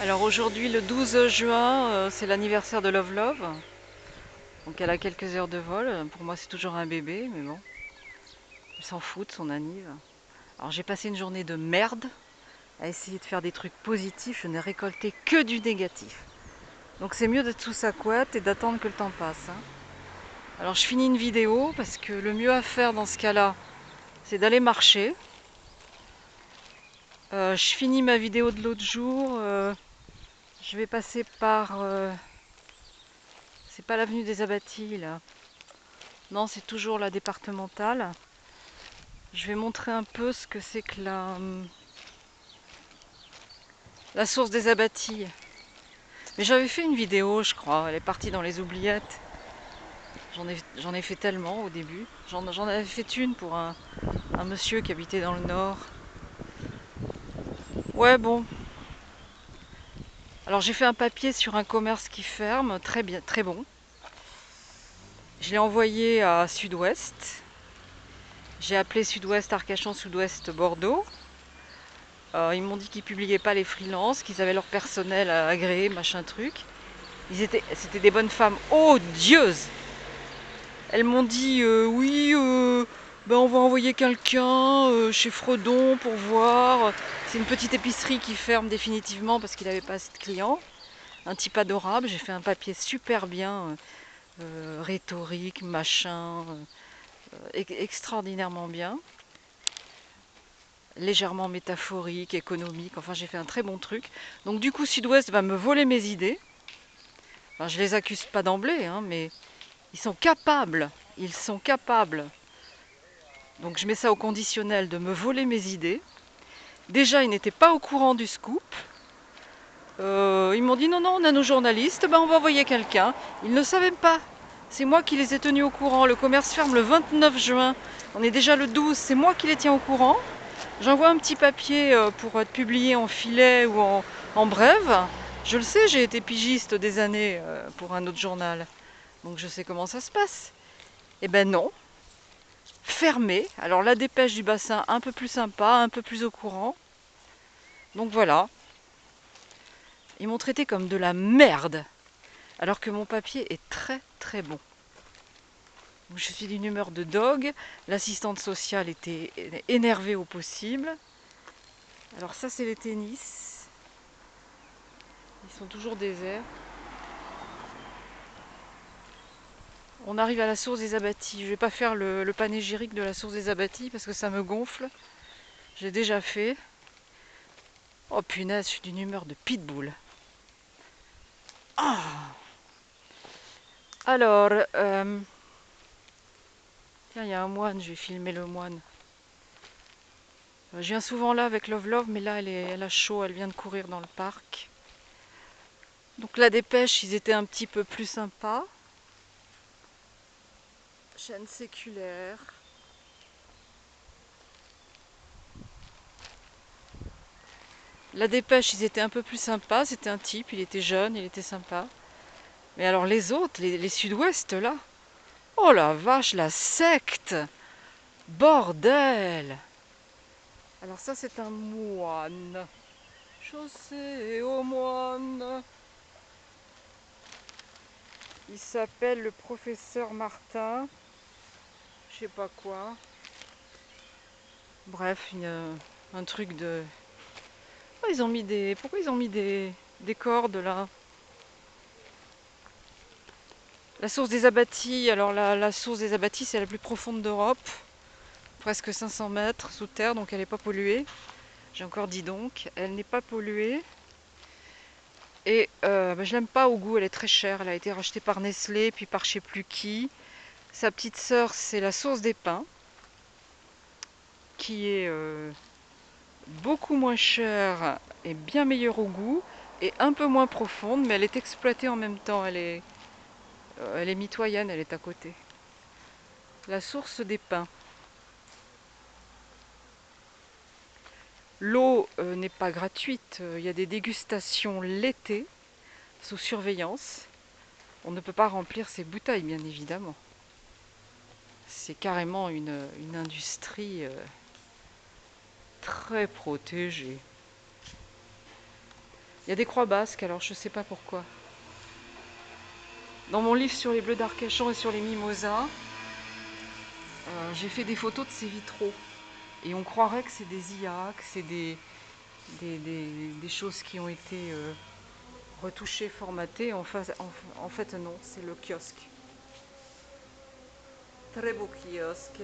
Alors aujourd'hui, le 12 juin, c'est l'anniversaire de Love Love. Donc elle a quelques heures de vol. Pour moi, c'est toujours un bébé, mais bon, elle s'en fout de son anniv. Alors j'ai passé une journée de merde à essayer de faire des trucs positifs. Je n'ai récolté que du négatif. Donc c'est mieux d'être sous sa couette et d'attendre que le temps passe, hein. Alors je finis une vidéo parce que le mieux à faire dans ce cas-là, c'est d'aller marcher. Je finis ma vidéo de l'autre jour. Je vais passer par... c'est pas l'avenue des Abbaties là. Non, c'est toujours la départementale. Je vais montrer un peu ce que c'est que la source des Abbaties. Mais j'avais fait une vidéo, je crois. Elle est partie dans les oubliettes. J'en ai fait tellement au début. J'en avais fait une pour un monsieur qui habitait dans le nord. Ouais, bon. Alors j'ai fait un papier sur un commerce qui ferme, très bien, très bon. Je l'ai envoyé à Sud-Ouest. J'ai appelé Sud-Ouest Arcachon, Sud-Ouest Bordeaux. Ils m'ont dit qu'ils publiaient pas les freelances, qu'ils avaient leur personnel à agréer, machin truc. C'était des bonnes femmes odieuses. Elles m'ont dit oui, ben on va envoyer quelqu'un chez Fredon pour voir. C'est une petite épicerie qui ferme définitivement parce qu'il n'avait pas assez de clients. Un type adorable, j'ai fait un papier super bien, rhétorique, machin, extraordinairement bien, légèrement métaphorique, économique, enfin j'ai fait un très bon truc. Donc du coup Sud-Ouest va me voler mes idées. Enfin, je les accuse pas d'emblée, hein, mais ils sont capables, ils sont capables. Donc je mets ça au conditionnel de me voler mes idées. Déjà, ils n'étaient pas au courant du scoop. Ils m'ont dit non, non, on a nos journalistes, ben on va envoyer quelqu'un. Ils ne savaient pas. C'est moi qui les ai tenus au courant. Le commerce ferme le 29 juin. On est déjà le 12. C'est moi qui les tiens au courant. J'envoie un petit papier pour être publié en filet ou en brève. Je le sais, j'ai été pigiste des années pour un autre journal. Donc je sais comment ça se passe. Eh ben non, fermé. Alors la dépêche du bassin un peu plus sympa, un peu plus au courant. Donc voilà, ils m'ont traité comme de la merde, alors que mon papier est très très bon. Donc, je suis d'une humeur de dog, l'assistante sociale était énervée au possible. Alors ça c'est les tennis, ils sont toujours déserts. On arrive à la source des abattis. Je vais pas faire le panégyrique de la source des abattis parce que ça me gonfle. J'ai déjà fait. Oh punaise, je suis d'une humeur de pitbull. Ah. Alors, tiens, il y a un moine, je vais filmer le moine. Je viens souvent là avec Love Love, mais là, elle a chaud, elle vient de courir dans le parc. Donc la dépêche, ils étaient un petit peu plus sympas. Chaîne séculaire. La dépêche, ils étaient un peu plus sympas. C'était un type, il était jeune, il était sympa. Mais alors les autres, les sud-ouest là, oh la vache, la secte! Bordel! Alors ça, c'est un moine. Chaussée au moine. Il s'appelle le professeur Martin. Je sais pas quoi. Bref, un truc de... Oh, ils ont mis des... Pourquoi ils ont mis des cordes là? La source des abattis. Alors la source des abattis, c'est la plus profonde d'Europe. Presque 500 mètres sous terre, donc elle n'est pas polluée. J'ai encore dit donc. Elle n'est pas polluée. Et bah, je l'aime pas au goût, elle est très chère. Elle a été rachetée par Nestlé, puis par je sais plus qui. Sa petite sœur, c'est la source des pins, qui est beaucoup moins chère et bien meilleure au goût, et un peu moins profonde, mais elle est exploitée en même temps. Elle est mitoyenne, elle est à côté. La source des pins. L'eau n'est pas gratuite. Il y a des dégustations l'été, sous surveillance. On ne peut pas remplir ses bouteilles, bien évidemment. C'est carrément une industrie très protégée. Il y a des croix basques, alors je sais pas pourquoi. Dans mon livre sur les bleus d'Arcachon et sur les mimosas, j'ai fait des photos de ces vitraux. Et on croirait que c'est des IA, que c'est des choses qui ont été retouchées, formatées. En fait non, c'est le kiosque. Très beau kiosque.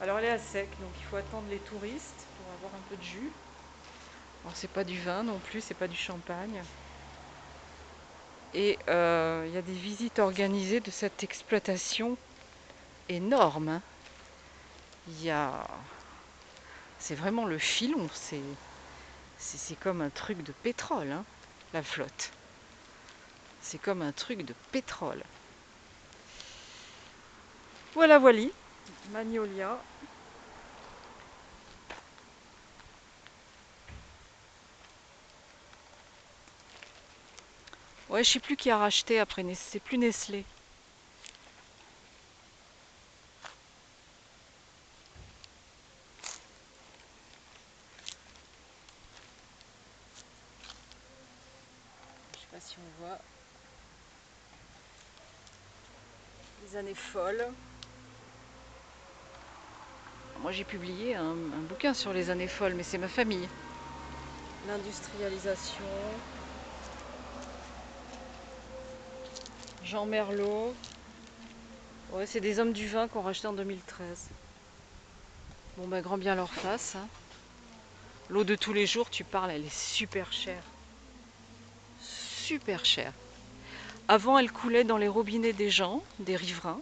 Alors elle est à sec, donc il faut attendre les touristes pour avoir un peu de jus. Alors c'est pas du vin non plus, c'est pas du champagne. Et il y a des visites organisées de cette exploitation énorme, hein. Il y a... C'est vraiment le filon, c'est comme un truc de pétrole, hein, la flotte. C'est comme un truc de pétrole. Voilà, voilà, Magnolia. Ouais, je sais plus qui a racheté après, c'est plus Nestlé. Je sais pas si on voit les années folles. Moi j'ai publié un bouquin sur les années folles, mais c'est ma famille. L'industrialisation, Jean Merlot. Ouais, c'est des hommes du vin qu'on racheté en 2013. Bon, bah, grand bien leur face, hein. L'eau de tous les jours, tu parles, elle est super chère. Super chère. Avant, elle coulait dans les robinets des gens, des riverains.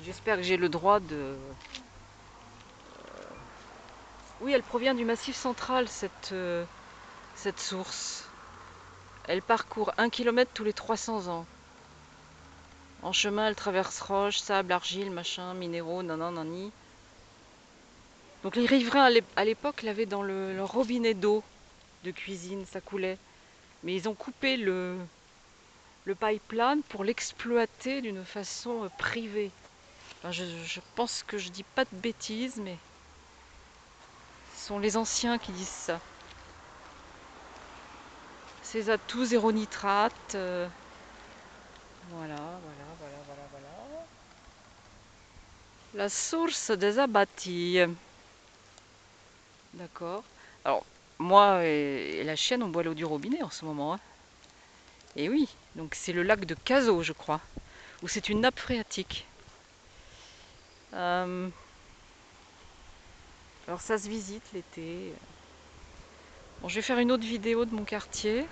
J'espère que j'ai le droit de... Oui, elle provient du Massif central, cette source. Elle parcourt 1 kilomètre tous les 300 ans. En chemin, elle traverse roches, sable, argile, machin, minéraux, nanan, nani. Donc les riverains à l'époque l'avaient dans leur robinet d'eau de cuisine, ça coulait. Mais ils ont coupé le pipeline pour l'exploiter d'une façon privée. Enfin, je pense que je dis pas de bêtises, mais ce sont les anciens qui disent ça. Ces atouts, zéro nitrate. Voilà, voilà, voilà, voilà, voilà. La source des abattis. D'accord. Alors, moi et la chienne, on boit l'eau du robinet en ce moment, hein. Et oui, donc c'est le lac de Cazaux, je crois, où c'est une nappe phréatique. Euh, alors ça se visite l'été. Bon, je vais faire une autre vidéo de mon quartier.